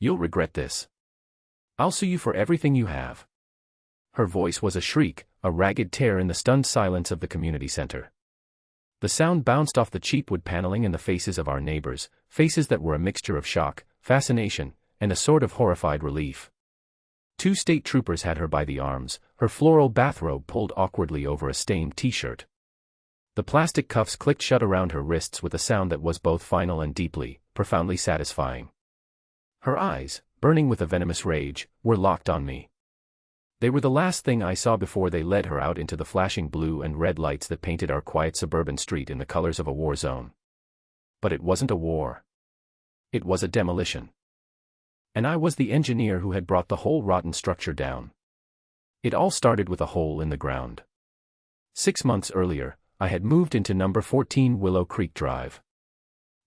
You'll regret this. I'll sue you for everything you have." Her voice was a shriek, a ragged tear in the stunned silence of the community center. The sound bounced off the cheap wood paneling in the faces of our neighbors, faces that were a mixture of shock, fascination, and a sort of horrified relief. 2 state troopers had her by the arms, her floral bathrobe pulled awkwardly over a stained t-shirt. The plastic cuffs clicked shut around her wrists with a sound that was both final and deeply, profoundly satisfying. Her eyes, burning with a venomous rage, were locked on me. They were the last thing I saw before they led her out into the flashing blue and red lights that painted our quiet suburban street in the colors of a war zone. But it wasn't a war. It was a demolition. And I was the engineer who had brought the whole rotten structure down. It all started with a hole in the ground. 6 months earlier, I had moved into number 14 Willow Creek Drive.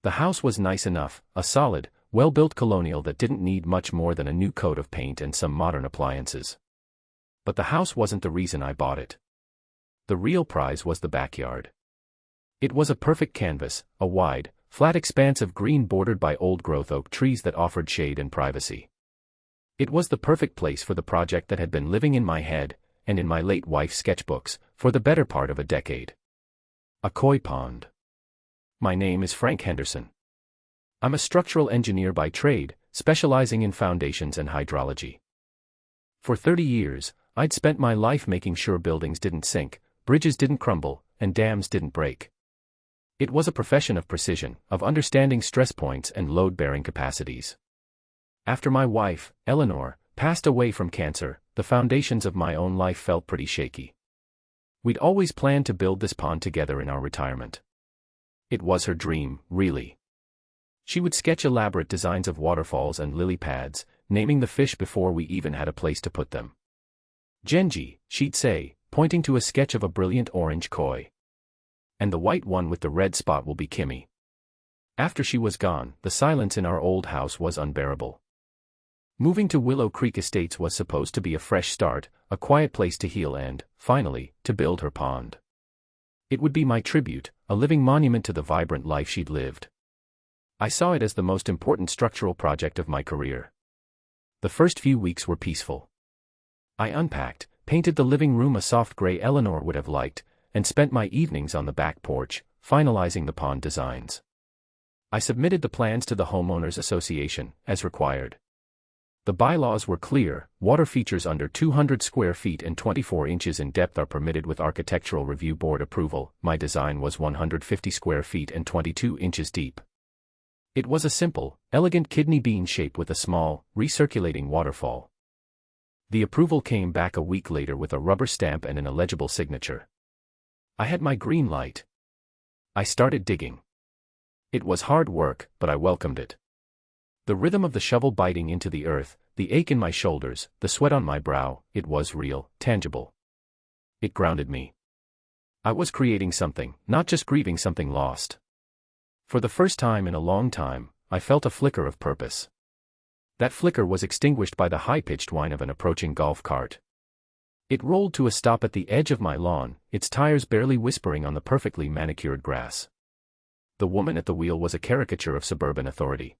The house was nice enough, a solid, well-built colonial that didn't need much more than a new coat of paint and some modern appliances. But the house wasn't the reason I bought it. The real prize was the backyard. It was a perfect canvas, a wide, flat expanse of green bordered by old-growth oak trees that offered shade and privacy. It was the perfect place for the project that had been living in my head, and in my late wife's sketchbooks, for the better part of a decade. A koi pond. My name is Frank Henderson. I'm a structural engineer by trade, specializing in foundations and hydrology. For 30 years, I'd spent my life making sure buildings didn't sink, bridges didn't crumble, and dams didn't break. It was a profession of precision, of understanding stress points and load-bearing capacities. After my wife, Eleanor, passed away from cancer, the foundations of my own life felt pretty shaky. We'd always planned to build this pond together in our retirement. It was her dream, really. She would sketch elaborate designs of waterfalls and lily pads, naming the fish before we even had a place to put them. "Genji," she'd say, pointing to a sketch of a brilliant orange koi. "And the white one with the red spot will be Kimmy." After she was gone, the silence in our old house was unbearable. Moving to Willow Creek Estates was supposed to be a fresh start, a quiet place to heal and, finally, to build her pond. It would be my tribute, a living monument to the vibrant life she'd lived. I saw it as the most important structural project of my career. The first few weeks were peaceful. I unpacked, painted the living room a soft gray Eleanor would have liked, and spent my evenings on the back porch, finalizing the pond designs. I submitted the plans to the Homeowners Association, as required. The bylaws were clear: water features under 200 square feet and 24 inches in depth are permitted with Architectural Review Board approval. My design was 150 square feet and 22 inches deep. It was a simple, elegant kidney bean shape with a small, recirculating waterfall. The approval came back a week later with a rubber stamp and an illegible signature. I had my green light. I started digging. It was hard work, but I welcomed it. The rhythm of the shovel biting into the earth, the ache in my shoulders, the sweat on my brow, it was real, tangible. It grounded me. I was creating something, not just grieving something lost. For the first time in a long time, I felt a flicker of purpose. That flicker was extinguished by the high-pitched whine of an approaching golf cart. It rolled to a stop at the edge of my lawn, its tires barely whispering on the perfectly manicured grass. The woman at the wheel was a caricature of suburban authority.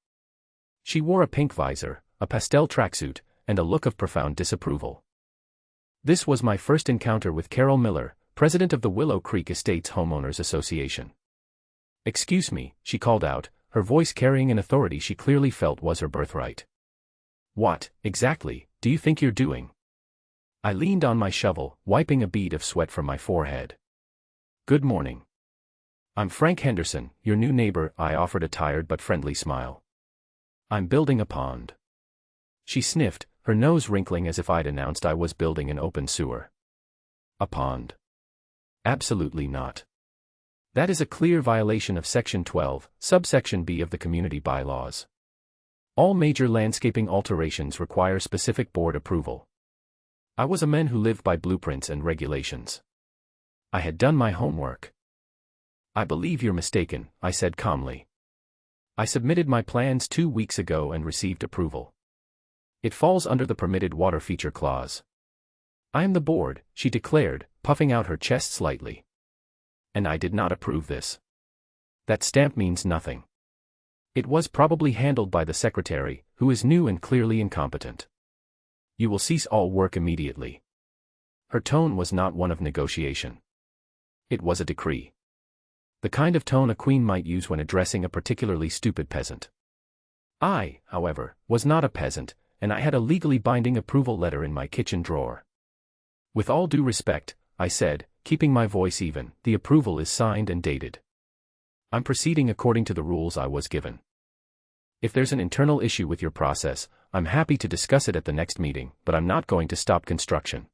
She wore a pink visor, a pastel tracksuit, and a look of profound disapproval. This was my first encounter with Carol Miller, president of the Willow Creek Estates Homeowners Association. "Excuse me," she called out, her voice carrying an authority she clearly felt was her birthright. "What, exactly, do you think you're doing?" I leaned on my shovel, wiping a bead of sweat from my forehead. "Good morning. I'm Frank Henderson, your new neighbor," I offered a tired but friendly smile. "I'm building a pond." She sniffed, her nose wrinkling as if I'd announced I was building an open sewer. "A pond? Absolutely not. That is a clear violation of Section 12, subsection B of the Community Bylaws. All major landscaping alterations require specific board approval. I was a man who lived by blueprints and regulations. I had done my homework." "I believe you're mistaken," I said calmly. "I submitted my plans 2 weeks ago and received approval. It falls under the permitted water feature clause." "I am the board," she declared, puffing out her chest slightly. "And I did not approve this. That stamp means nothing. It was probably handled by the secretary, who is new and clearly incompetent. You will cease all work immediately. Her tone was not one of negotiation. It was a decree. The kind of tone a queen might use when addressing a particularly stupid peasant. I, however, was not a peasant, and I had a legally binding approval letter in my kitchen drawer. With all due respect, I said, keeping my voice even, the approval is signed and dated. I'm proceeding according to the rules I was given. If there's an internal issue with your process, I'm happy to discuss it at the next meeting, but I'm not going to stop construction.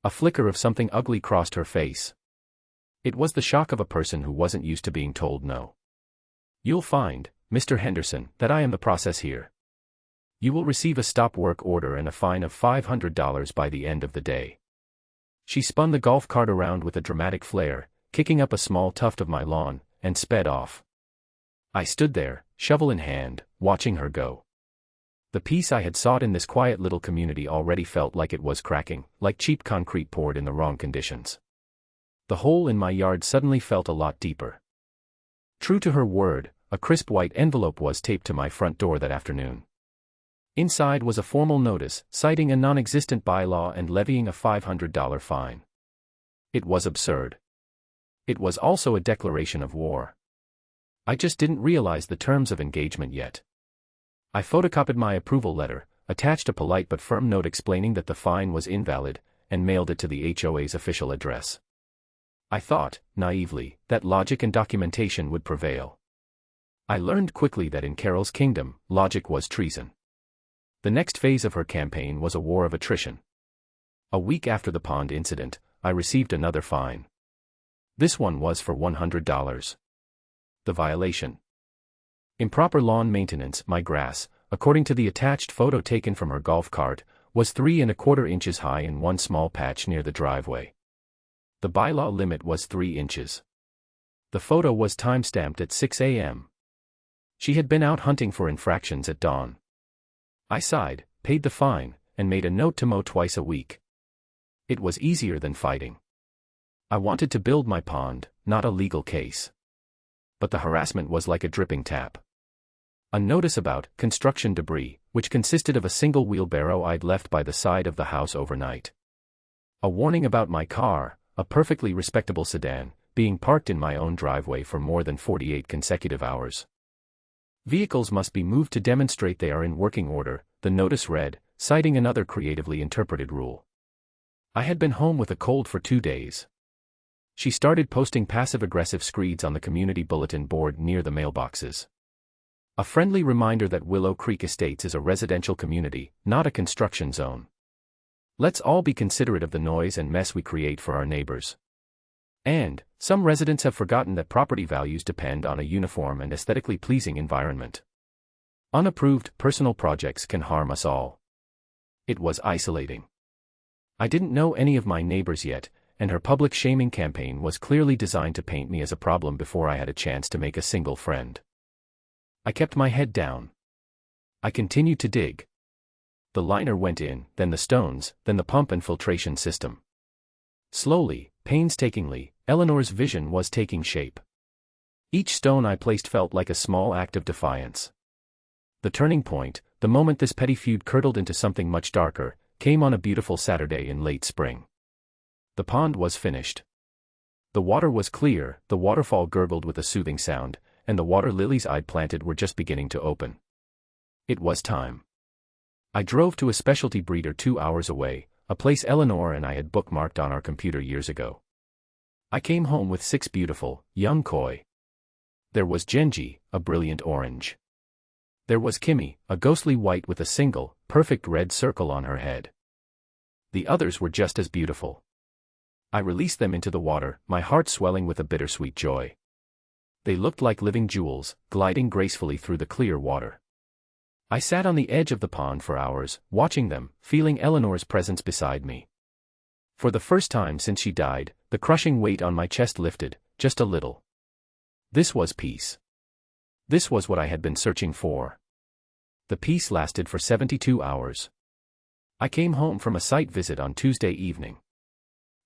A flicker of something ugly crossed her face. It was the shock of a person who wasn't used to being told no. You'll find, Mr. Henderson, that I am the process here. You will receive a stop work order and a fine of $500 by the end of the day. She spun the golf cart around with a dramatic flair, kicking up a small tuft of my lawn, and sped off. I stood there, shovel in hand, watching her go. The peace I had sought in this quiet little community already felt like it was cracking, like cheap concrete poured in the wrong conditions. The hole in my yard suddenly felt a lot deeper. True to her word, a crisp white envelope was taped to my front door that afternoon. Inside was a formal notice, citing a non-existent bylaw and levying a $500 fine. It was absurd. It was also a declaration of war. I just didn't realize the terms of engagement yet. I photocopied my approval letter, attached a polite but firm note explaining that the fine was invalid, and mailed it to the HOA's official address. I thought, naively, that logic and documentation would prevail. I learned quickly that in Carol's kingdom, logic was treason. The next phase of her campaign was a war of attrition. A week after the pond incident, I received another fine. This one was for $100. The violation: improper lawn maintenance. My grass, according to the attached photo taken from her golf cart, was 3¼ inches high in one small patch near the driveway. The bylaw limit was 3 inches. The photo was time-stamped at 6 a.m. She had been out hunting for infractions at dawn. I sighed, paid the fine, and made a note to mow twice a week. It was easier than fighting. I wanted to build my pond, not a legal case. But the harassment was like a dripping tap. A notice about construction debris, which consisted of a single wheelbarrow I'd left by the side of the house overnight. A warning about my car, a perfectly respectable sedan, being parked in my own driveway for more than 48 consecutive hours. Vehicles must be moved to demonstrate they are in working order, the notice read, citing another creatively interpreted rule. I had been home with a cold for 2 days. She started posting passive-aggressive screeds on the community bulletin board near the mailboxes. A friendly reminder that Willow Creek Estates is a residential community, not a construction zone. Let's all be considerate of the noise and mess we create for our neighbors. And, some residents have forgotten that property values depend on a uniform and aesthetically pleasing environment. Unapproved, personal projects can harm us all. It was isolating. I didn't know any of my neighbors yet, and her public shaming campaign was clearly designed to paint me as a problem before I had a chance to make a single friend. I kept my head down. I continued to dig. The liner went in, then the stones, then the pump and filtration system. Slowly, painstakingly, Eleanor's vision was taking shape. Each stone I placed felt like a small act of defiance. The turning point, the moment this petty feud curdled into something much darker, came on a beautiful Saturday in late spring. The pond was finished. The water was clear, the waterfall gurgled with a soothing sound, and the water lilies I'd planted were just beginning to open. It was time. I drove to a specialty breeder 2 hours away, a place Eleanor and I had bookmarked on our computer years ago. I came home with 6 beautiful, young koi. There was Genji, a brilliant orange. There was Kimmy, a ghostly white with a single, perfect red circle on her head. The others were just as beautiful. I released them into the water, my heart swelling with a bittersweet joy. They looked like living jewels, gliding gracefully through the clear water. I sat on the edge of the pond for hours, watching them, feeling Eleanor's presence beside me. For the first time since she died, the crushing weight on my chest lifted, just a little. This was peace. This was what I had been searching for. The peace lasted for 72 hours. I came home from a site visit on Tuesday evening.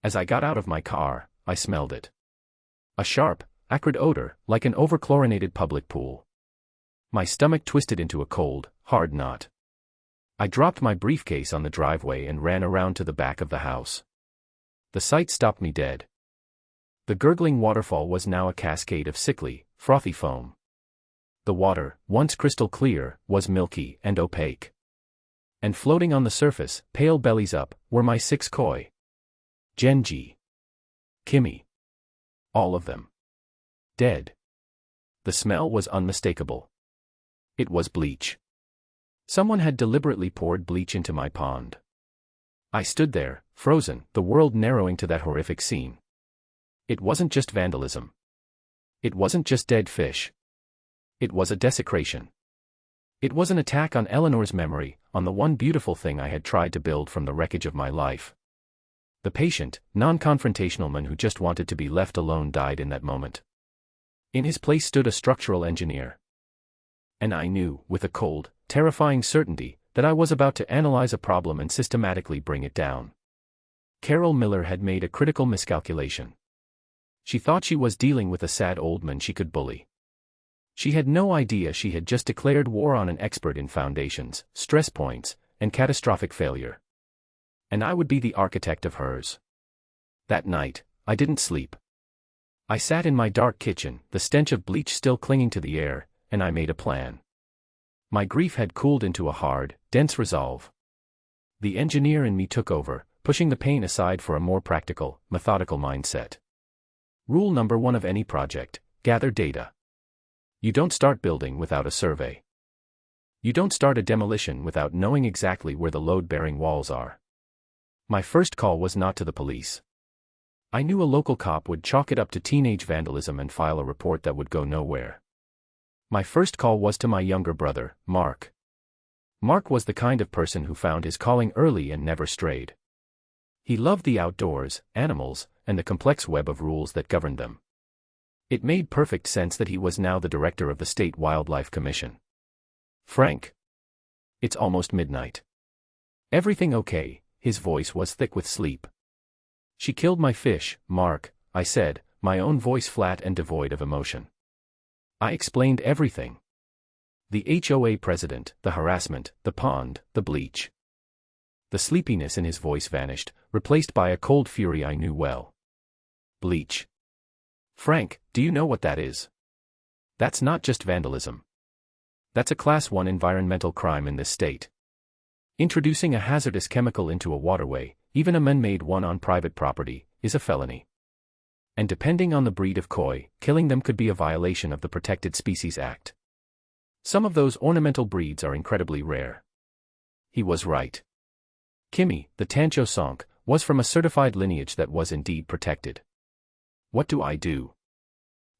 As I got out of my car, I smelled it. A sharp, acrid odor, like an overchlorinated public pool. My stomach twisted into a cold, hard knot. I dropped my briefcase on the driveway and ran around to the back of the house. The sight stopped me dead. The gurgling waterfall was now a cascade of sickly, frothy foam. The water, once crystal clear, was milky and opaque. And floating on the surface, pale bellies up, were my 6 koi. Genji. Kimmy. All of them. Dead. The smell was unmistakable. It was bleach. Someone had deliberately poured bleach into my pond. I stood there, frozen, the world narrowing to that horrific scene. It wasn't just vandalism. It wasn't just dead fish. It was a desecration. It was an attack on Eleanor's memory, on the one beautiful thing I had tried to build from the wreckage of my life. The patient, non-confrontational man who just wanted to be left alone died in that moment. In his place stood a structural engineer. And I knew, with a cold, terrifying certainty, that I was about to analyze a problem and systematically bring it down. Carol Miller had made a critical miscalculation. She thought she was dealing with a sad old man she could bully. She had no idea she had just declared war on an expert in foundations, stress points, and catastrophic failure. And I would be the architect of hers. That night, I didn't sleep. I sat in my dark kitchen, the stench of bleach still clinging to the air, and I made a plan. My grief had cooled into a hard, dense resolve. The engineer in me took over, pushing the pain aside for a more practical, methodical mindset. Rule number 1 of any project: gather data. You don't start building without a survey. You don't start a demolition without knowing exactly where the load-bearing walls are. My first call was not to the police. I knew a local cop would chalk it up to teenage vandalism and file a report that would go nowhere. My first call was to my younger brother, Mark. Mark was the kind of person who found his calling early and never strayed. He loved the outdoors, animals, and the complex web of rules that governed them. It made perfect sense that he was now the director of the State Wildlife Commission. Frank. It's almost midnight. Everything okay? His voice was thick with sleep. She killed my fish, Mark, I said, my own voice flat and devoid of emotion. I explained everything. The HOA president, the harassment, the pond, the bleach. The sleepiness in his voice vanished, replaced by a cold fury I knew well. Bleach. Frank, do you know what that is? That's not just vandalism. That's a Class 1 environmental crime in this state. Introducing a hazardous chemical into a waterway, even a man-made one on private property, is a felony. And depending on the breed of koi, killing them could be a violation of the Protected Species Act. Some of those ornamental breeds are incredibly rare. He was right. Kimmy, the Tancho Sonk, was from a certified lineage that was indeed protected. What do I do?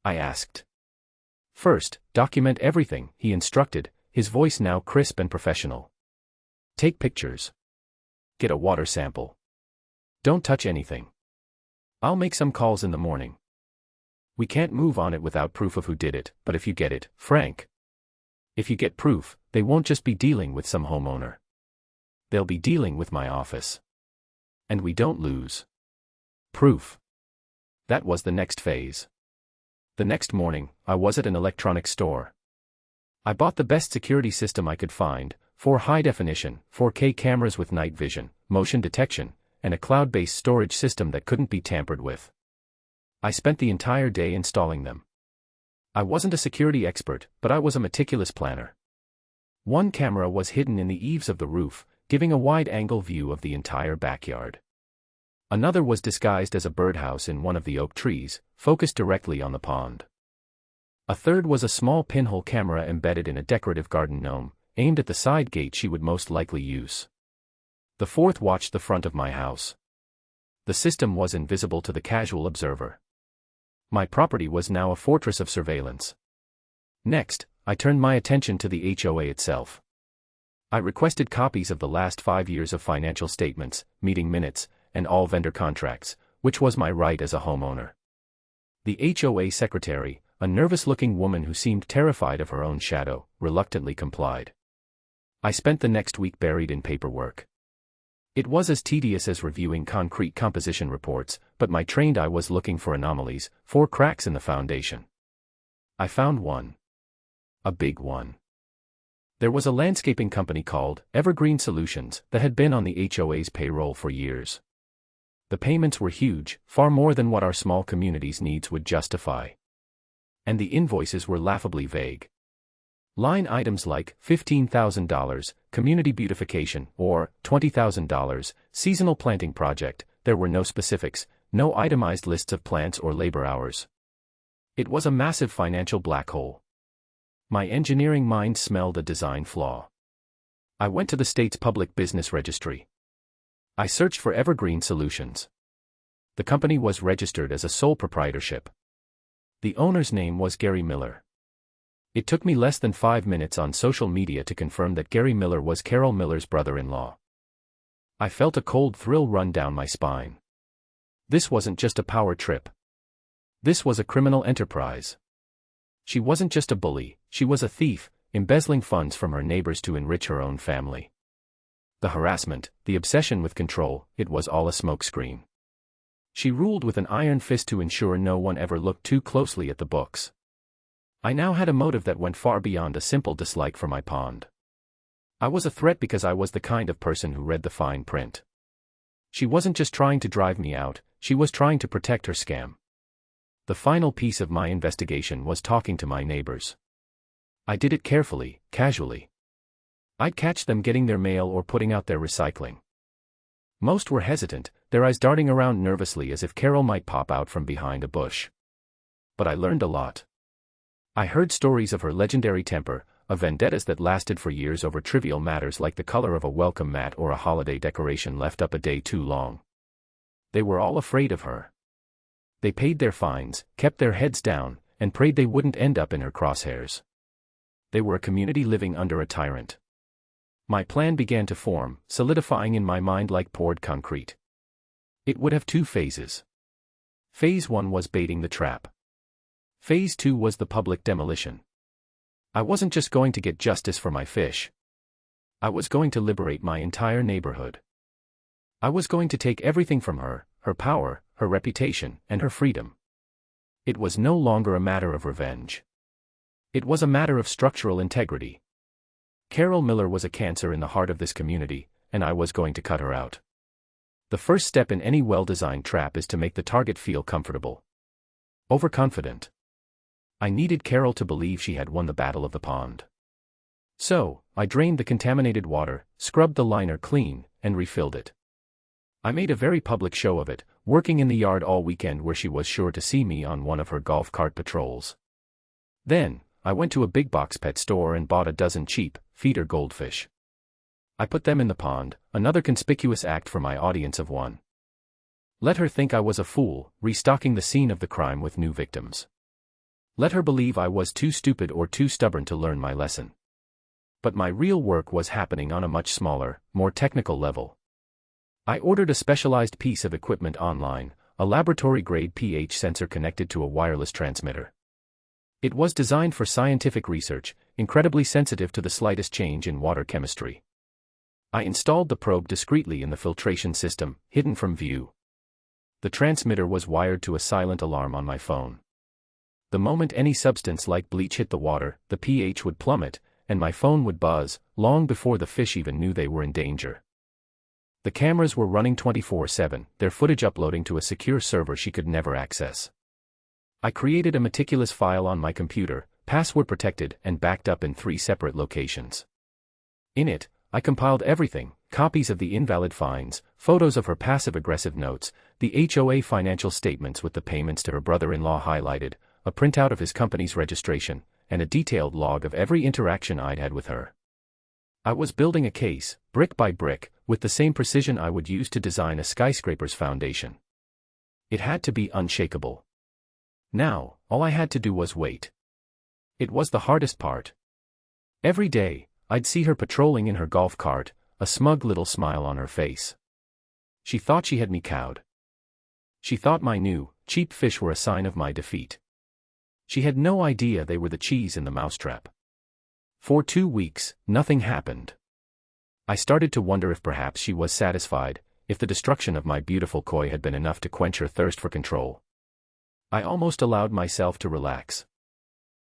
I asked. First, document everything, he instructed, his voice now crisp and professional. Take pictures. Get a water sample. Don't touch anything. I'll make some calls in the morning. We can't move on it without proof of who did it, but if you get it, Frank. If you get proof, they won't just be dealing with some homeowner. They'll be dealing with my office. And we don't lose. Proof. That was the next phase. The next morning, I was at an electronics store. I bought the best security system I could find, 4 high-definition, 4K cameras with night vision, motion detection, and a cloud-based storage system that couldn't be tampered with. I spent the entire day installing them. I wasn't a security expert, but I was a meticulous planner. One camera was hidden in the eaves of the roof, giving a wide-angle view of the entire backyard. Another was disguised as a birdhouse in one of the oak trees, focused directly on the pond. A third was a small pinhole camera embedded in a decorative garden gnome, aimed at the side gate she would most likely use. The fourth watched the front of my house. The system was invisible to the casual observer. My property was now a fortress of surveillance. Next, I turned my attention to the HOA itself. I requested copies of the last 5 years of financial statements, meeting minutes, and all vendor contracts, which was my right as a homeowner. The HOA secretary, a nervous-looking woman who seemed terrified of her own shadow, reluctantly complied. I spent the next week buried in paperwork. It was as tedious as reviewing concrete composition reports, but my trained eye was looking for anomalies, 4 cracks in the foundation. I found one. A big one. There was a landscaping company called Evergreen Solutions that had been on the HOA's payroll for years. The payments were huge, far more than what our small community's needs would justify. And the invoices were laughably vague. Line items like $15,000, community beautification, or $20,000, seasonal planting project. There were no specifics, no itemized lists of plants or labor hours. It was a massive financial black hole. My engineering mind smelled a design flaw. I went to the state's public business registry. I searched for Evergreen Solutions. The company was registered as a sole proprietorship. The owner's name was Gary Miller. It took me less than 5 minutes on social media to confirm that Gary Miller was Carol Miller's brother-in-law. I felt a cold thrill run down my spine. This wasn't just a power trip. This was a criminal enterprise. She wasn't just a bully, she was a thief, embezzling funds from her neighbors to enrich her own family. The harassment, the obsession with control, it was all a smokescreen. She ruled with an iron fist to ensure no one ever looked too closely at the books. I now had a motive that went far beyond a simple dislike for my pond. I was a threat because I was the kind of person who read the fine print. She wasn't just trying to drive me out, she was trying to protect her scam. The final piece of my investigation was talking to my neighbors. I did it carefully, casually. I'd catch them getting their mail or putting out their recycling. Most were hesitant, their eyes darting around nervously as if Carol might pop out from behind a bush. But I learned a lot. I heard stories of her legendary temper, of vendettas that lasted for years over trivial matters like the color of a welcome mat or a holiday decoration left up a day too long. They were all afraid of her. They paid their fines, kept their heads down, and prayed they wouldn't end up in her crosshairs. They were a community living under a tyrant. My plan began to form, solidifying in my mind like poured concrete. It would have 2 phases. Phase 1 was baiting the trap. Phase 2 was the public demolition. I wasn't just going to get justice for my fish. I was going to liberate my entire neighborhood. I was going to take everything from her, her power, her reputation, and her freedom. It was no longer a matter of revenge. It was a matter of structural integrity. Carol Miller was a cancer in the heart of this community, and I was going to cut her out. The first step in any well-designed trap is to make the target feel comfortable. Overconfident. I needed Carol to believe she had won the battle of the pond. So, I drained the contaminated water, scrubbed the liner clean, and refilled it. I made a very public show of it, working in the yard all weekend where she was sure to see me on one of her golf cart patrols. Then, I went to a big box pet store and bought a dozen cheap, feeder goldfish. I put them in the pond, another conspicuous act for my audience of one. Let her think I was a fool, restocking the scene of the crime with new victims. Let her believe I was too stupid or too stubborn to learn my lesson. But my real work was happening on a much smaller, more technical level. I ordered a specialized piece of equipment online, a laboratory-grade pH sensor connected to a wireless transmitter. It was designed for scientific research, incredibly sensitive to the slightest change in water chemistry. I installed the probe discreetly in the filtration system, hidden from view. The transmitter was wired to a silent alarm on my phone. The moment any substance like bleach hit the water, the pH would plummet, and my phone would buzz, long before the fish even knew they were in danger. The cameras were running 24/7, their footage uploading to a secure server she could never access. I created a meticulous file on my computer, password protected and backed up in 3 separate locations. In it, I compiled everything: copies of the invalid fines, photos of her passive-aggressive notes, the HOA financial statements with the payments to her brother-in-law highlighted, a printout of his company's registration, and a detailed log of every interaction I'd had with her. I was building a case, brick by brick, with the same precision I would use to design a skyscraper's foundation. It had to be unshakable. Now, all I had to do was wait. It was the hardest part. Every day, I'd see her patrolling in her golf cart, a smug little smile on her face. She thought she had me cowed. She thought my new, cheap fish were a sign of my defeat. She had no idea they were the cheese in the mousetrap. For 2 weeks, nothing happened. I started to wonder if perhaps she was satisfied, if the destruction of my beautiful koi had been enough to quench her thirst for control. I almost allowed myself to relax.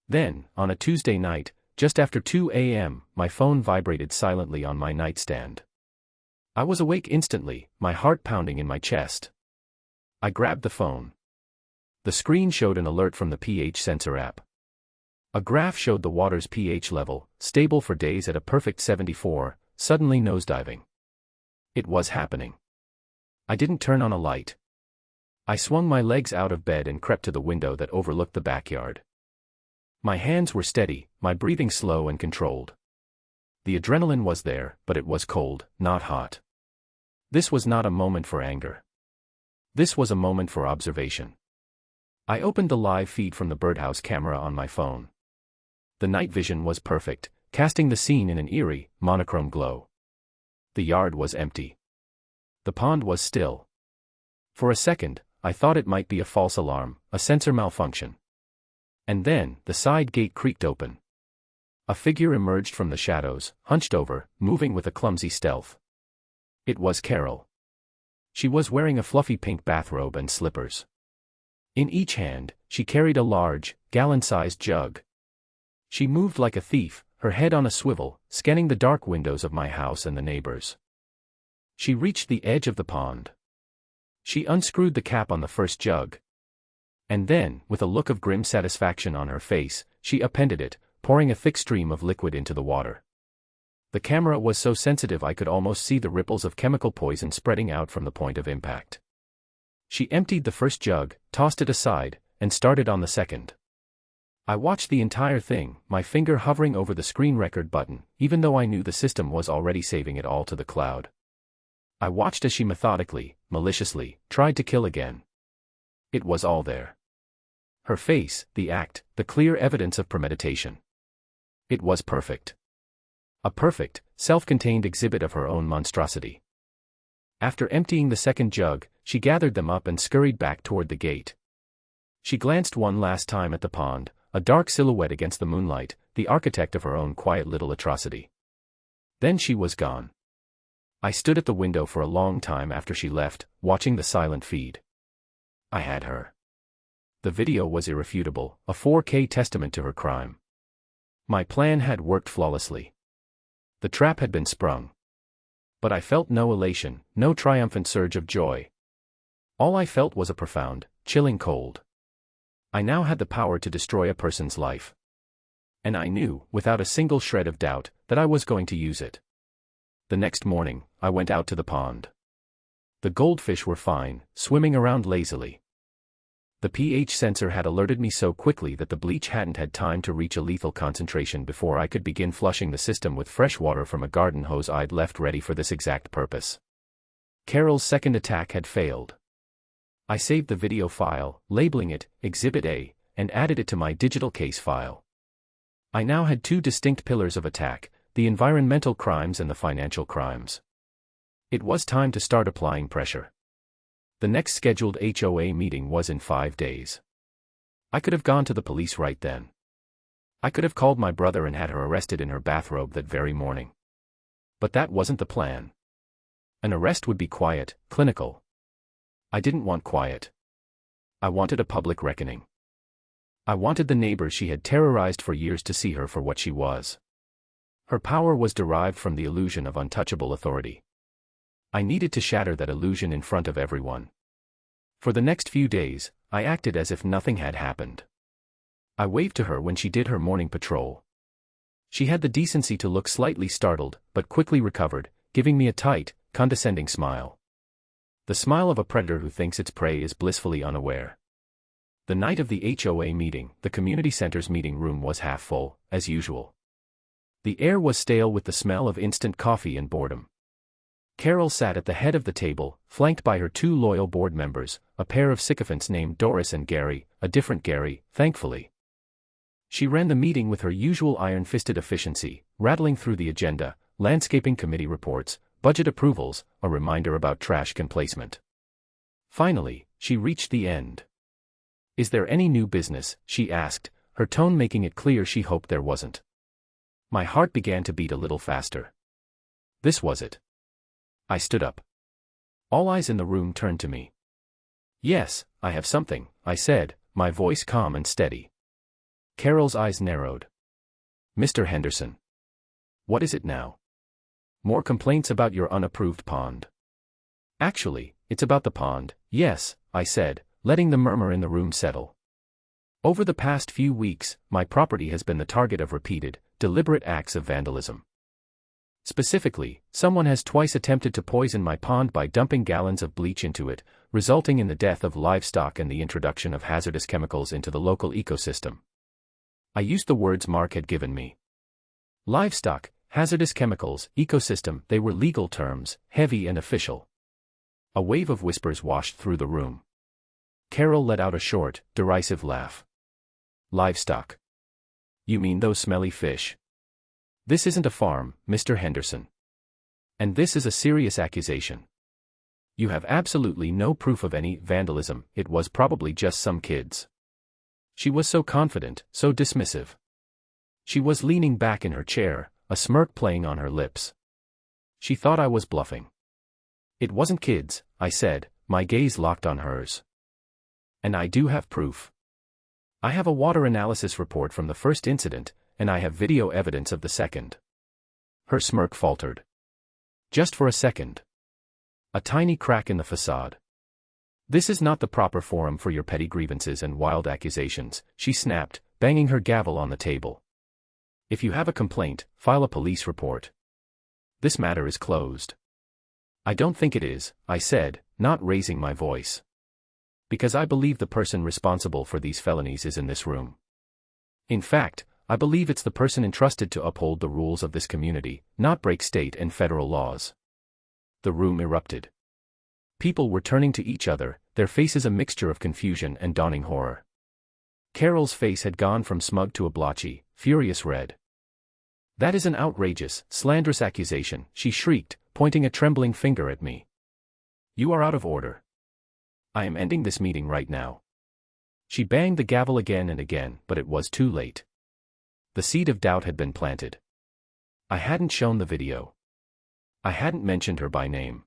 Then, on a Tuesday night, Just after 2 a.m., my phone vibrated silently on my nightstand. I was awake instantly, my heart pounding in my chest. I grabbed the phone. The screen showed an alert from the pH sensor app. A graph showed the water's pH level, stable for days at a perfect 74, suddenly nosediving. It was happening. I didn't turn on a light. I swung my legs out of bed and crept to the window that overlooked the backyard. My hands were steady, my breathing slow and controlled. The adrenaline was there, but it was cold, not hot. This was not a moment for anger. This was a moment for observation. I opened the live feed from the birdhouse camera on my phone. The night vision was perfect, casting the scene in an eerie, monochrome glow. The yard was empty. The pond was still. For a second, I thought it might be a false alarm, a sensor malfunction. And then, the side gate creaked open. A figure emerged from the shadows, hunched over, moving with a clumsy stealth. It was Carol. She was wearing a fluffy pink bathrobe and slippers. In each hand, she carried a large, gallon-sized jug. She moved like a thief, her head on a swivel, scanning the dark windows of my house and the neighbors. She reached the edge of the pond. She unscrewed the cap on the first jug. And then, with a look of grim satisfaction on her face, she upended it, pouring a thick stream of liquid into the water. The camera was so sensitive I could almost see the ripples of chemical poison spreading out from the point of impact. She emptied the first jug, tossed it aside, and started on the second. I watched the entire thing, my finger hovering over the screen record button, even though I knew the system was already saving it all to the cloud. I watched as she methodically, maliciously, tried to kill again. It was all there. Her face, the act, the clear evidence of premeditation. It was perfect. A perfect, self-contained exhibit of her own monstrosity. After emptying the second jug, she gathered them up and scurried back toward the gate. She glanced one last time at the pond, a dark silhouette against the moonlight, the architect of her own quiet little atrocity. Then she was gone. I stood at the window for a long time after she left, watching the silent feed. I had her. The video was irrefutable, a 4K testament to her crime. My plan had worked flawlessly. The trap had been sprung. But I felt no elation, no triumphant surge of joy. All I felt was a profound, chilling cold. I now had the power to destroy a person's life. And I knew, without a single shred of doubt, that I was going to use it. The next morning, I went out to the pond. The goldfish were fine, swimming around lazily. The pH sensor had alerted me so quickly that the bleach hadn't had time to reach a lethal concentration before I could begin flushing the system with fresh water from a garden hose I'd left ready for this exact purpose. Carol's second attack had failed. I saved the video file, labeling it Exhibit A, and added it to my digital case file. I now had two distinct pillars of attack, the environmental crimes and the financial crimes. It was time to start applying pressure. The next scheduled HOA meeting was in 5 days. I could have gone to the police right then. I could have called my brother and had her arrested in her bathrobe that very morning. But that wasn't the plan. An arrest would be quiet, clinical. I didn't want quiet. I wanted a public reckoning. I wanted the neighbors she had terrorized for years to see her for what she was. Her power was derived from the illusion of untouchable authority. I needed to shatter that illusion in front of everyone. For the next few days, I acted as if nothing had happened. I waved to her when she did her morning patrol. She had the decency to look slightly startled, but quickly recovered, giving me a tight, condescending smile. The smile of a predator who thinks its prey is blissfully unaware. The night of the HOA meeting, the community center's meeting room was half full, as usual. The air was stale with the smell of instant coffee and boredom. Carol sat at the head of the table, flanked by her two loyal board members, a pair of sycophants named Doris and Gary, a different Gary, thankfully. She ran the meeting with her usual iron-fisted efficiency, rattling through the agenda, landscaping committee reports, budget approvals, a reminder about trash can placement. Finally, she reached the end. "Is there any new business?" she asked, her tone making it clear she hoped there wasn't. My heart began to beat a little faster. This was it. I stood up. All eyes in the room turned to me. "Yes, I have something," I said, my voice calm and steady. Carol's eyes narrowed. Mr. Henderson. What is it now? More complaints about your unapproved pond. Actually, it's about the pond, yes, I said, letting the murmur in the room settle. Over the past few weeks, my property has been the target of repeated, deliberate acts of vandalism. Specifically, someone has twice attempted to poison my pond by dumping gallons of bleach into it, resulting in the death of livestock and the introduction of hazardous chemicals into the local ecosystem. I used the words Mark had given me. Livestock, hazardous chemicals, ecosystem, they were legal terms, heavy and official. A wave of whispers washed through the room. Carol let out a short, derisive laugh. Livestock. You mean those smelly fish? This isn't a farm, Mr. Henderson. And this is a serious accusation. You have absolutely no proof of any vandalism, it was probably just some kids. She was so confident, so dismissive. She was leaning back in her chair, a smirk playing on her lips. She thought I was bluffing. It wasn't kids, I said, my gaze locked on hers. And I do have proof. I have a water analysis report from the first incident, and I have video evidence of the second. Her smirk faltered. Just for a second. A tiny crack in the facade. This is not the proper forum for your petty grievances and wild accusations, she snapped, banging her gavel on the table. If you have a complaint, file a police report. This matter is closed. I don't think it is, I said, not raising my voice. Because I believe the person responsible for these felonies is in this room. In fact, I believe it's the person entrusted to uphold the rules of this community, not break state and federal laws. The room erupted. People were turning to each other, their faces a mixture of confusion and dawning horror. Carol's face had gone from smug to a blotchy, furious red. That is an outrageous, slanderous accusation, she shrieked, pointing a trembling finger at me. You are out of order. I am ending this meeting right now. She banged the gavel again and again, but it was too late. The seed of doubt had been planted. I hadn't shown the video. I hadn't mentioned her by name.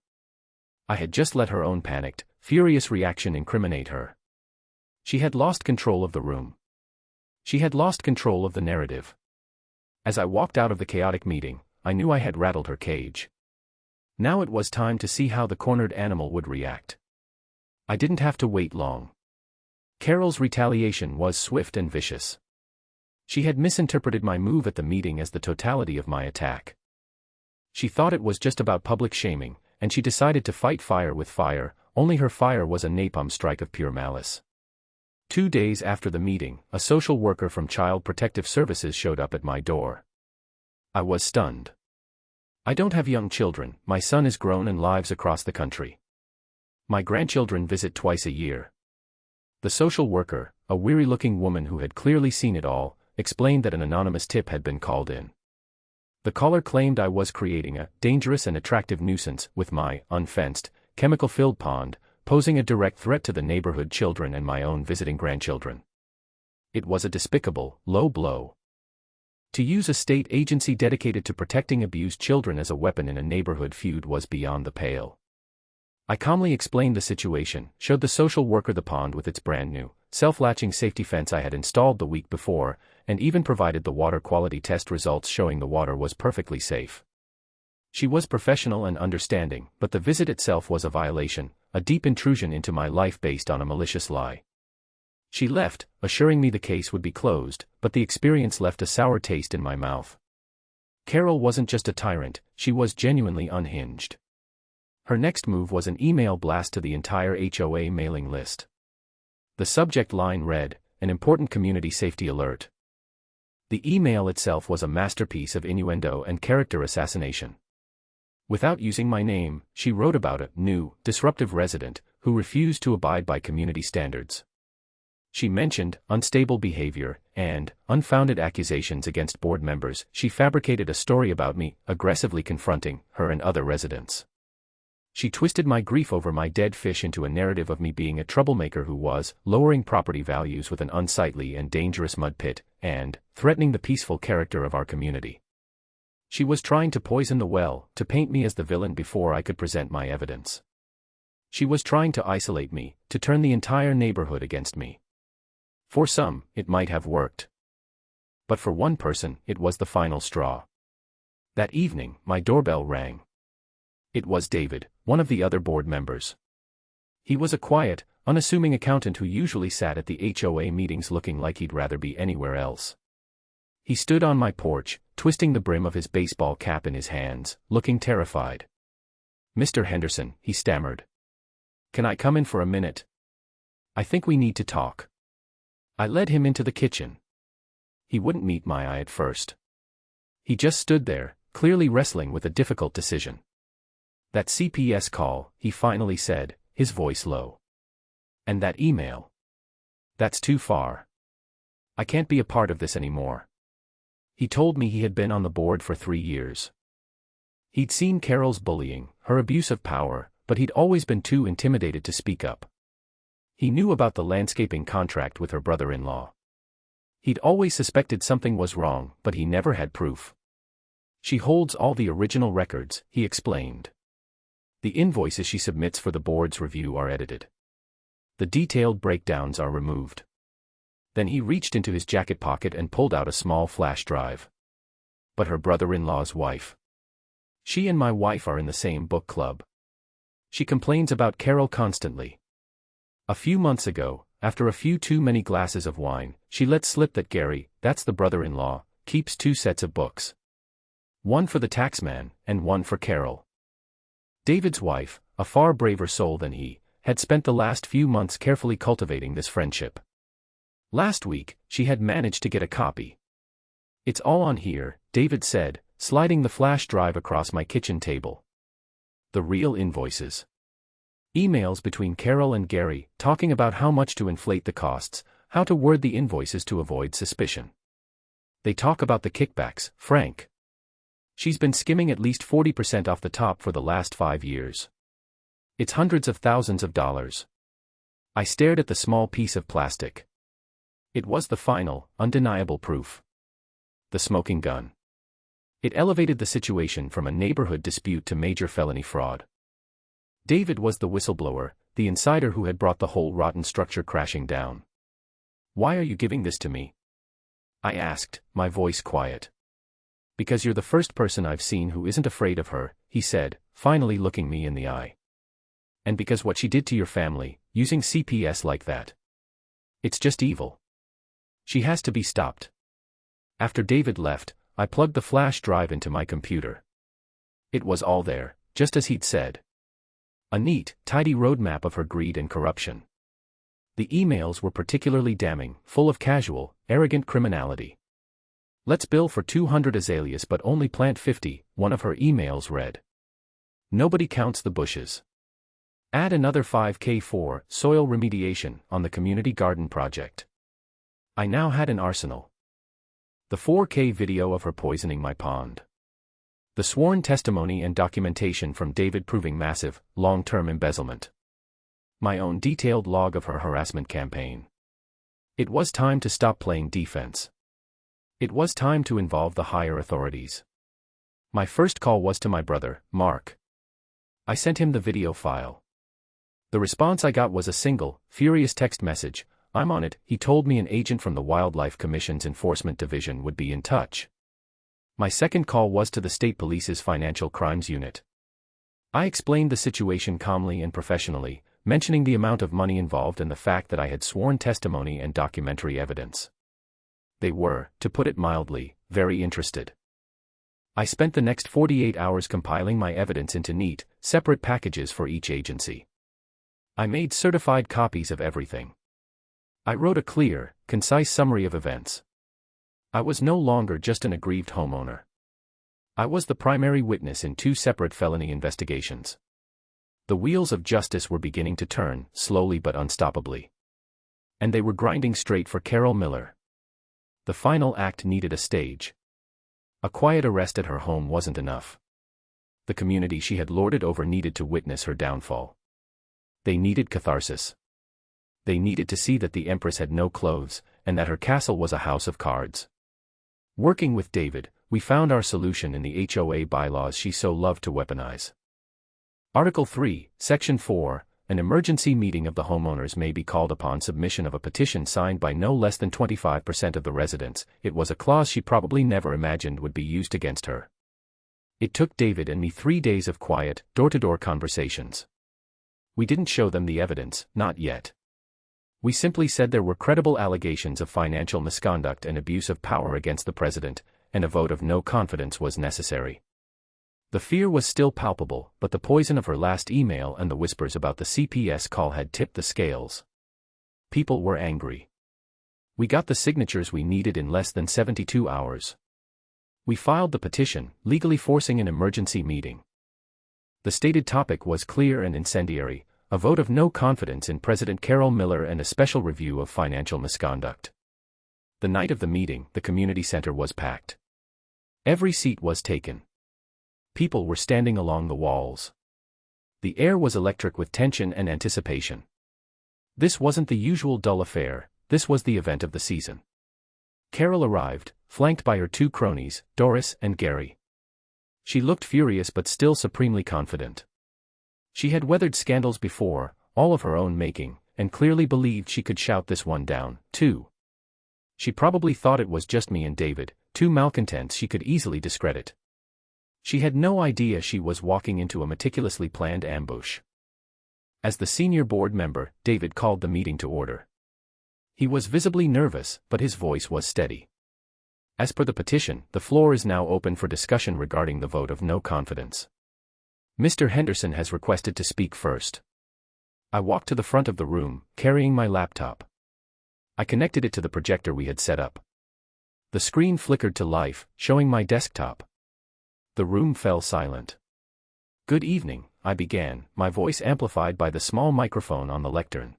I had just let her own panicked, furious reaction incriminate her. She had lost control of the room. She had lost control of the narrative. As I walked out of the chaotic meeting, I knew I had rattled her cage. Now it was time to see how the cornered animal would react. I didn't have to wait long. Carol's retaliation was swift and vicious. She had misinterpreted my move at the meeting as the totality of my attack. She thought it was just about public shaming, and she decided to fight fire with fire, only her fire was a napalm strike of pure malice. 2 days after the meeting, a social worker from Child Protective Services showed up at my door. I was stunned. I don't have young children, my son is grown and lives across the country. My grandchildren visit twice a year. The social worker, a weary-looking woman who had clearly seen it all, explained that an anonymous tip had been called in. The caller claimed I was creating a dangerous and attractive nuisance with my unfenced, chemical-filled pond, posing a direct threat to the neighborhood children and my own visiting grandchildren. It was a despicable, low blow. To use a state agency dedicated to protecting abused children as a weapon in a neighborhood feud was beyond the pale. I calmly explained the situation, showed the social worker the pond with its brand-new, self-latching safety fence I had installed the week before, and even provided the water quality test results showing the water was perfectly safe. She was professional and understanding, but the visit itself was a violation, a deep intrusion into my life based on a malicious lie. She left, assuring me the case would be closed, but the experience left a sour taste in my mouth. Carol wasn't just a tyrant, she was genuinely unhinged. Her next move was an email blast to the entire HOA mailing list. The subject line read, "An important community safety alert." The email itself was a masterpiece of innuendo and character assassination. Without using my name, she wrote about a new, disruptive resident who refused to abide by community standards. She mentioned unstable behavior and unfounded accusations against board members. She fabricated a story about me, aggressively confronting her and other residents. She twisted my grief over my dead fish into a narrative of me being a troublemaker who was lowering property values with an unsightly and dangerous mud pit, and threatening the peaceful character of our community. She was trying to poison the well, to paint me as the villain before I could present my evidence. She was trying to isolate me, to turn the entire neighborhood against me. For some, it might have worked. But for one person, it was the final straw. That evening, my doorbell rang. It was David, one of the other board members. He was a quiet, unassuming accountant who usually sat at the HOA meetings looking like he'd rather be anywhere else. He stood on my porch, twisting the brim of his baseball cap in his hands, looking terrified. "Mr. Henderson," he stammered. "Can I come in for a minute? I think we need to talk." I led him into the kitchen. He wouldn't meet my eye at first. He just stood there, clearly wrestling with a difficult decision. "That CPS call," he finally said, his voice low. "And that email. That's too far. I can't be a part of this anymore." He told me he had been on the board for 3 years. He'd seen Carol's bullying, her abuse of power, but he'd always been too intimidated to speak up. He knew about the landscaping contract with her brother-in-law. He'd always suspected something was wrong, but he never had proof. "She holds all the original records," he explained. "The invoices she submits for the board's review are edited. The detailed breakdowns are removed." Then he reached into his jacket pocket and pulled out a small flash drive. "But her brother-in-law's wife. She and my wife are in the same book club. She complains about Carol constantly. A few months ago, after a few too many glasses of wine, she let slip that Gary, that's the brother-in-law, keeps 2 sets of books. One for the taxman, and one for Carol." David's wife, a far braver soul than he, had spent the last few months carefully cultivating this friendship. Last week, she had managed to get a copy. "It's all on here," David said, sliding the flash drive across my kitchen table. "The real invoices. Emails between Carol and Gary, talking about how much to inflate the costs, how to word the invoices to avoid suspicion. They talk about the kickbacks, Frank. She's been skimming at least 40% off the top for the last 5 years. It's hundreds of thousands of dollars." I stared at the small piece of plastic. It was the final, undeniable proof. The smoking gun. It elevated the situation from a neighborhood dispute to major felony fraud. David was the whistleblower, the insider who had brought the whole rotten structure crashing down. "Why are you giving this to me?" I asked, my voice quiet. "Because you're the first person I've seen who isn't afraid of her," he said, finally looking me in the eye. "And because what she did to your family, using CPS like that. It's just evil. She has to be stopped." After David left, I plugged the flash drive into my computer. It was all there, just as he'd said. A neat, tidy roadmap of her greed and corruption. The emails were particularly damning, full of casual, arrogant criminality. "Let's bill for 200 azaleas but only plant 50, one of her emails read. "Nobody counts the bushes. Add another 5K for soil remediation on the community garden project." I now had an arsenal. The 4K video of her poisoning my pond. The sworn testimony and documentation from David proving massive, long-term embezzlement. My own detailed log of her harassment campaign. It was time to stop playing defense. It was time to involve the higher authorities. My first call was to my brother, Mark. I sent him the video file. The response I got was a single, furious text message. "I'm on it," he told me. An agent from the Wildlife Commission's Enforcement Division would be in touch. My second call was to the State Police's Financial Crimes Unit. I explained the situation calmly and professionally, mentioning the amount of money involved and the fact that I had sworn testimony and documentary evidence. They were, to put it mildly, very interested. I spent the next 48 hours compiling my evidence into neat, separate packages for each agency. I made certified copies of everything. I wrote a clear, concise summary of events. I was no longer just an aggrieved homeowner. I was the primary witness in 2 separate felony investigations. The wheels of justice were beginning to turn, slowly but unstoppably. And they were grinding straight for Carol Miller. The final act needed a stage. A quiet arrest at her home wasn't enough. The community she had lorded over needed to witness her downfall. They needed catharsis. They needed to see that the Empress had no clothes, and that her castle was a house of cards. Working with David, we found our solution in the HOA bylaws she so loved to weaponize. Article 3, Section 4, An emergency meeting of the homeowners may be called upon submission of a petition signed by no less than 25% of the residents. It was a clause she probably never imagined would be used against her. It took David and me 3 days of quiet, door-to-door conversations. We didn't show them the evidence, not yet. We simply said there were credible allegations of financial misconduct and abuse of power against the president, and a vote of no confidence was necessary. The fear was still palpable, but the poison of her last email and the whispers about the CPS call had tipped the scales. People were angry. We got the signatures we needed in less than 72 hours. We filed the petition, legally forcing an emergency meeting. The stated topic was clear and incendiary: a vote of no confidence in President Carroll Miller and a special review of financial misconduct. The night of the meeting, the community center was packed. Every seat was taken. People were standing along the walls. The air was electric with tension and anticipation. This wasn't the usual dull affair, this was the event of the season. Carol arrived, flanked by her 2 cronies, Doris and Gary. She looked furious but still supremely confident. She had weathered scandals before, all of her own making, and clearly believed she could shout this one down, too. She probably thought it was just me and David, 2 malcontents she could easily discredit. She had no idea she was walking into a meticulously planned ambush. As the senior board member, David called the meeting to order. He was visibly nervous, but his voice was steady. As per the petition, the floor is now open for discussion regarding the vote of no confidence. Mr. Henderson has requested to speak first. I walked to the front of the room, carrying my laptop. I connected it to the projector we had set up. The screen flickered to life, showing my desktop. The room fell silent. "Good evening," I began, my voice amplified by the small microphone on the lectern.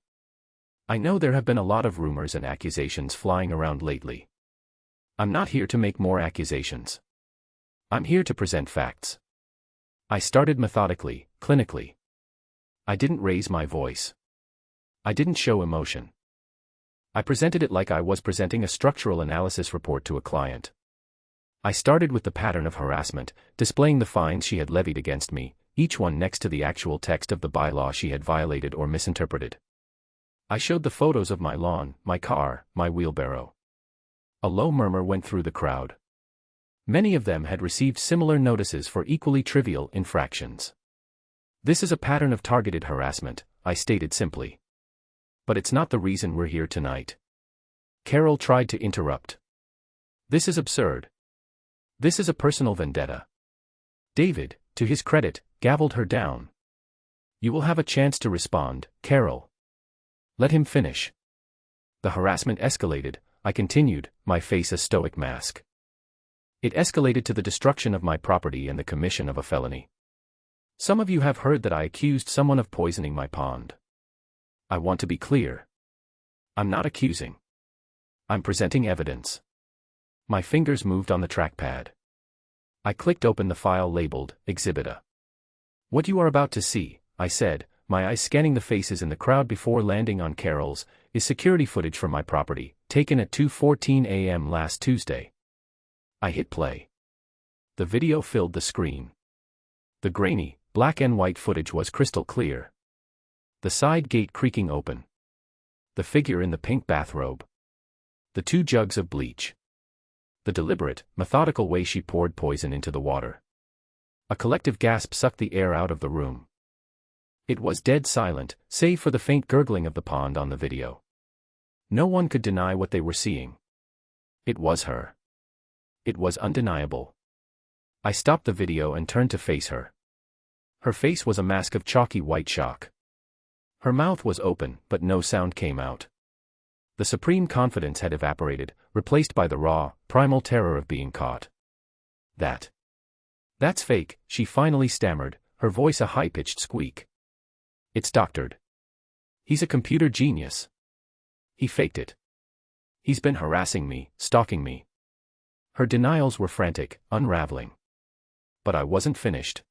"I know there have been a lot of rumors and accusations flying around lately. I'm not here to make more accusations. I'm here to present facts." I started methodically, clinically. I didn't raise my voice. I didn't show emotion. I presented it like I was presenting a structural analysis report to a client. I started with the pattern of harassment, displaying the fines she had levied against me, each one next to the actual text of the bylaw she had violated or misinterpreted. I showed the photos of my lawn, my car, my wheelbarrow. A low murmur went through the crowd. Many of them had received similar notices for equally trivial infractions. "This is a pattern of targeted harassment," I stated simply. "But it's not the reason we're here tonight." Carol tried to interrupt. "This is absurd. This is a personal vendetta." David, to his credit, gavelled her down. "You will have a chance to respond, Carol. Let him finish." The harassment escalated, I continued, my face a stoic mask. It escalated to the destruction of my property and the commission of a felony. Some of you have heard that I accused someone of poisoning my pond. I want to be clear. I'm not accusing. I'm presenting evidence. My fingers moved on the trackpad. I clicked open the file labeled Exhibit A. "What you are about to see," I said, my eyes scanning the faces in the crowd before landing on Carol's, "is security footage from my property, taken at 2:14 a.m. last Tuesday." I hit play. The video filled the screen. The grainy, black and white footage was crystal clear. The side gate creaking open. The figure in the pink bathrobe. The 2 jugs of bleach. The deliberate, methodical way she poured poison into the water. A collective gasp sucked the air out of the room. It was dead silent, save for the faint gurgling of the pond on the video. No one could deny what they were seeing. It was her. It was undeniable. I stopped the video and turned to face her. Her face was a mask of chalky white shock. Her mouth was open, but no sound came out. The supreme confidence had evaporated, replaced by the raw, primal terror of being caught. That's fake," she finally stammered, her voice a high-pitched squeak. "It's doctored. He's a computer genius. He faked it. He's been harassing me, stalking me." Her denials were frantic, unraveling. But I wasn't finished.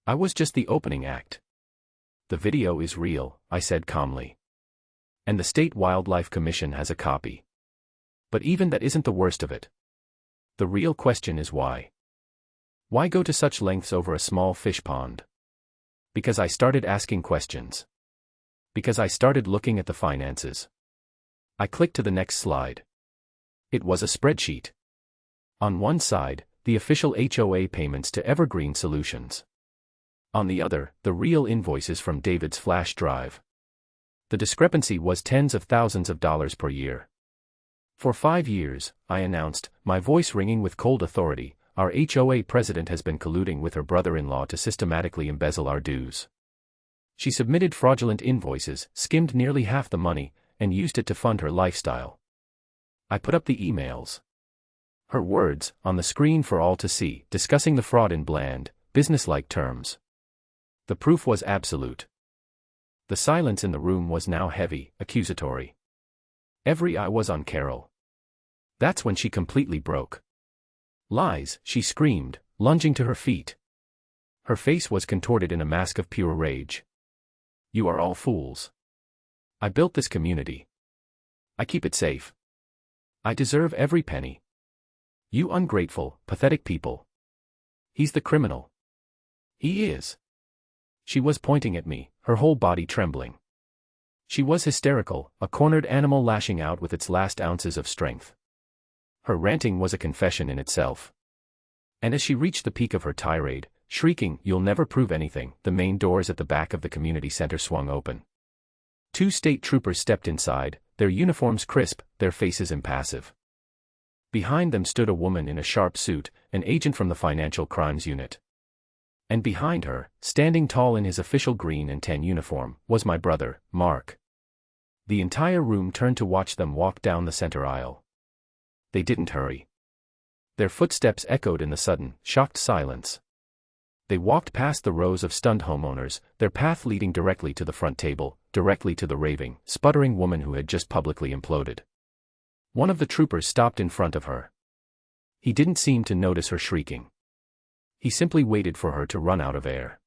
I was just the opening act. "The video is real," I said calmly. "And the State Wildlife Commission has a copy. But even that isn't the worst of it. The real question is why. Why go to such lengths over a small fish pond?" Because I started asking questions. Because I started looking at the finances. I clicked to the next slide. It was a spreadsheet. On one side, the official HOA payments to Evergreen Solutions. On the other, the real invoices from David's flash drive. The discrepancy was tens of thousands of dollars per year. For 5 years, I announced, my voice ringing with cold authority, our HOA president has been colluding with her brother-in-law to systematically embezzle our dues. She submitted fraudulent invoices, skimmed nearly half the money, and used it to fund her lifestyle. I put up the emails. Her words, on the screen for all to see, discussing the fraud in bland, business-like terms. The proof was absolute. The silence in the room was now heavy, accusatory. Every eye was on Carol. That's when she completely broke. Lies, she screamed, lunging to her feet. Her face was contorted in a mask of pure rage. You are all fools. I built this community. I keep it safe. I deserve every penny. You ungrateful, pathetic people. He's the criminal. He is. She was pointing at me, her whole body trembling. She was hysterical, a cornered animal lashing out with its last ounces of strength. Her ranting was a confession in itself. And as she reached the peak of her tirade, shrieking, "You'll never prove anything," the main doors at the back of the community center swung open. 2 state troopers stepped inside, their uniforms crisp, their faces impassive. Behind them stood a woman in a sharp suit, an agent from the Financial Crimes Unit. And behind her, standing tall in his official green and tan uniform, was my brother, Mark. The entire room turned to watch them walk down the center aisle. They didn't hurry. Their footsteps echoed in the sudden, shocked silence. They walked past the rows of stunned homeowners, their path leading directly to the front table, directly to the raving, sputtering woman who had just publicly imploded. One of the troopers stopped in front of her. He didn't seem to notice her shrieking. He simply waited for her to run out of air.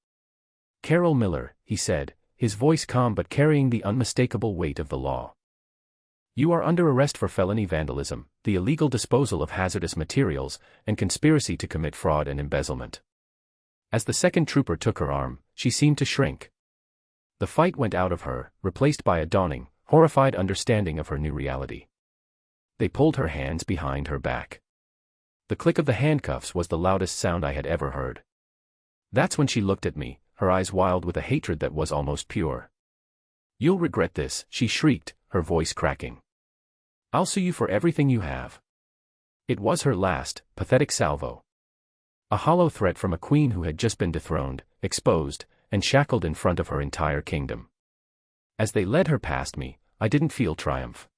"Carol Miller," he said, his voice calm but carrying the unmistakable weight of the law. "You are under arrest for felony vandalism, the illegal disposal of hazardous materials, and conspiracy to commit fraud and embezzlement." As the second trooper took her arm, she seemed to shrink. The fight went out of her, replaced by a dawning, horrified understanding of her new reality. They pulled her hands behind her back. The click of the handcuffs was the loudest sound I had ever heard. That's when she looked at me, her eyes wild with a hatred that was almost pure. "You'll regret this," she shrieked, her voice cracking. "I'll sue you for everything you have." It was her last, pathetic salvo. A hollow threat from a queen who had just been dethroned, exposed, and shackled in front of her entire kingdom. As they led her past me, I didn't feel triumph.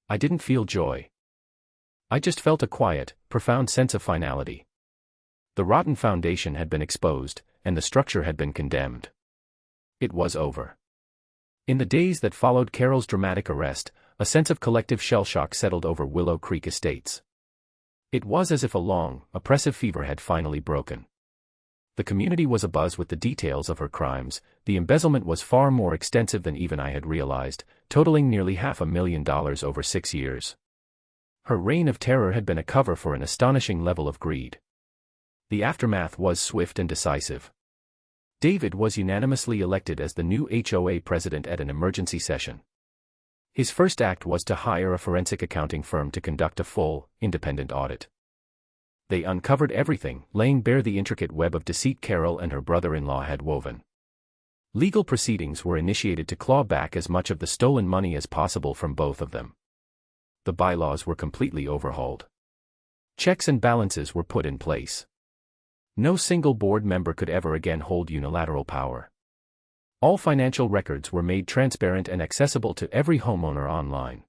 I didn't feel joy. I just felt a quiet, profound sense of finality. The rotten foundation had been exposed, and the structure had been condemned. It was over. In the days that followed Carol's dramatic arrest, a sense of collective shell shock settled over Willow Creek Estates. It was as if a long, oppressive fever had finally broken. The community was abuzz with the details of her crimes. The embezzlement was far more extensive than even I had realized, totaling nearly $500,000 over 6 years. Her reign of terror had been a cover for an astonishing level of greed. The aftermath was swift and decisive. David was unanimously elected as the new HOA president at an emergency session. His first act was to hire a forensic accounting firm to conduct a full, independent audit. They uncovered everything, laying bare the intricate web of deceit Carol and her brother-in-law had woven. Legal proceedings were initiated to claw back as much of the stolen money as possible from both of them. The bylaws were completely overhauled. Checks and balances were put in place. No single board member could ever again hold unilateral power. All financial records were made transparent and accessible to every homeowner online.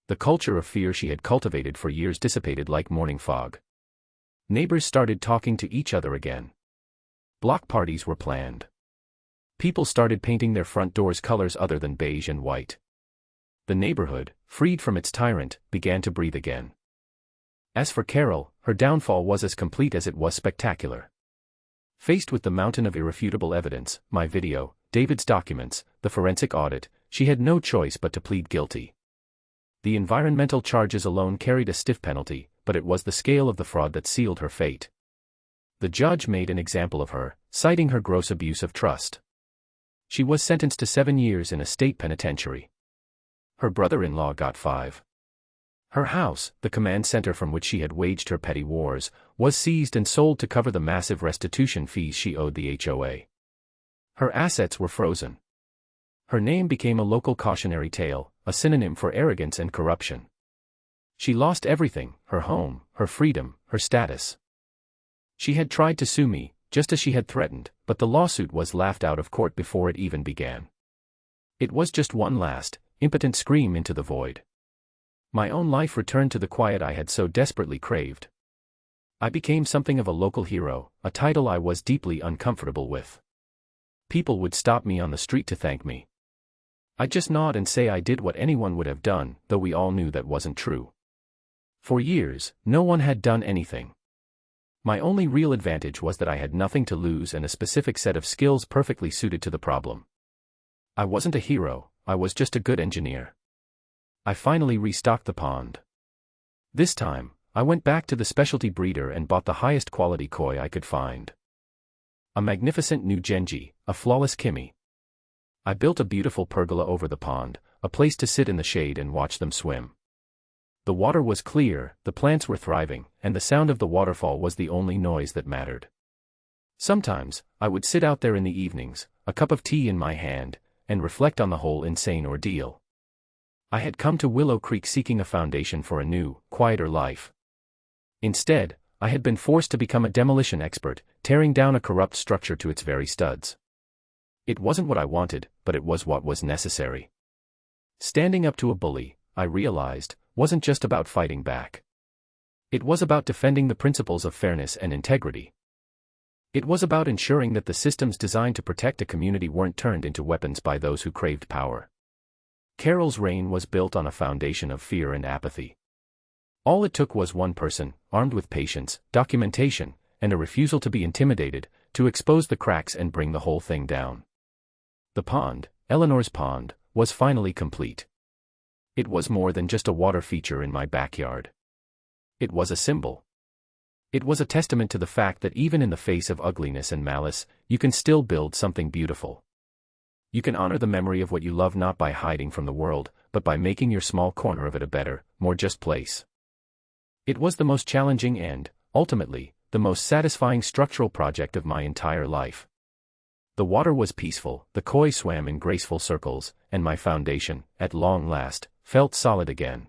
The culture of fear she had cultivated for years dissipated like morning fog. Neighbors started talking to each other again. Block parties were planned. People started painting their front doors colors other than beige and white. The neighborhood, freed from its tyrant, began to breathe again. As for Carol, her downfall was as complete as it was spectacular. Faced with the mountain of irrefutable evidence, my video, David's documents, the forensic audit, she had no choice but to plead guilty. The environmental charges alone carried a stiff penalty, but it was the scale of the fraud that sealed her fate. The judge made an example of her, citing her gross abuse of trust. She was sentenced to 7 years in a state penitentiary. Her brother-in-law got 5. Her house, the command center from which she had waged her petty wars, was seized and sold to cover the massive restitution fees she owed the HOA. Her assets were frozen. Her name became a local cautionary tale, a synonym for arrogance and corruption. She lost everything: her home, her freedom, her status. She had tried to sue me, just as she had threatened, but the lawsuit was laughed out of court before it even began. It was just one last, impotent scream into the void. My own life returned to the quiet I had so desperately craved. I became something of a local hero, a title I was deeply uncomfortable with. People would stop me on the street to thank me. I'd just nod and say I did what anyone would have done, though we all knew that wasn't true. For years, no one had done anything. My only real advantage was that I had nothing to lose and a specific set of skills perfectly suited to the problem. I wasn't a hero, I was just a good engineer. I finally restocked the pond. This time, I went back to the specialty breeder and bought the highest quality koi I could find. A magnificent new Genji, a flawless Kimi. I built a beautiful pergola over the pond, a place to sit in the shade and watch them swim. The water was clear, the plants were thriving, and the sound of the waterfall was the only noise that mattered. Sometimes, I would sit out there in the evenings, a cup of tea in my hand, and reflect on the whole insane ordeal. I had come to Willow Creek seeking a foundation for a new, quieter life. Instead, I had been forced to become a demolition expert, tearing down a corrupt structure to its very studs. It wasn't what I wanted, but it was what was necessary. Standing up to a bully, I realized, wasn't just about fighting back. It was about defending the principles of fairness and integrity. It was about ensuring that the systems designed to protect a community weren't turned into weapons by those who craved power. Carol's reign was built on a foundation of fear and apathy. All it took was one person, armed with patience, documentation, and a refusal to be intimidated, to expose the cracks and bring the whole thing down. The pond, Eleanor's pond, was finally complete. It was more than just a water feature in my backyard. It was a symbol. It was a testament to the fact that even in the face of ugliness and malice, you can still build something beautiful. You can honor the memory of what you love not by hiding from the world, but by making your small corner of it a better, more just place. It was the most challenging and, ultimately, the most satisfying structural project of my entire life. The water was peaceful, the koi swam in graceful circles, and my foundation, at long last, felt solid again.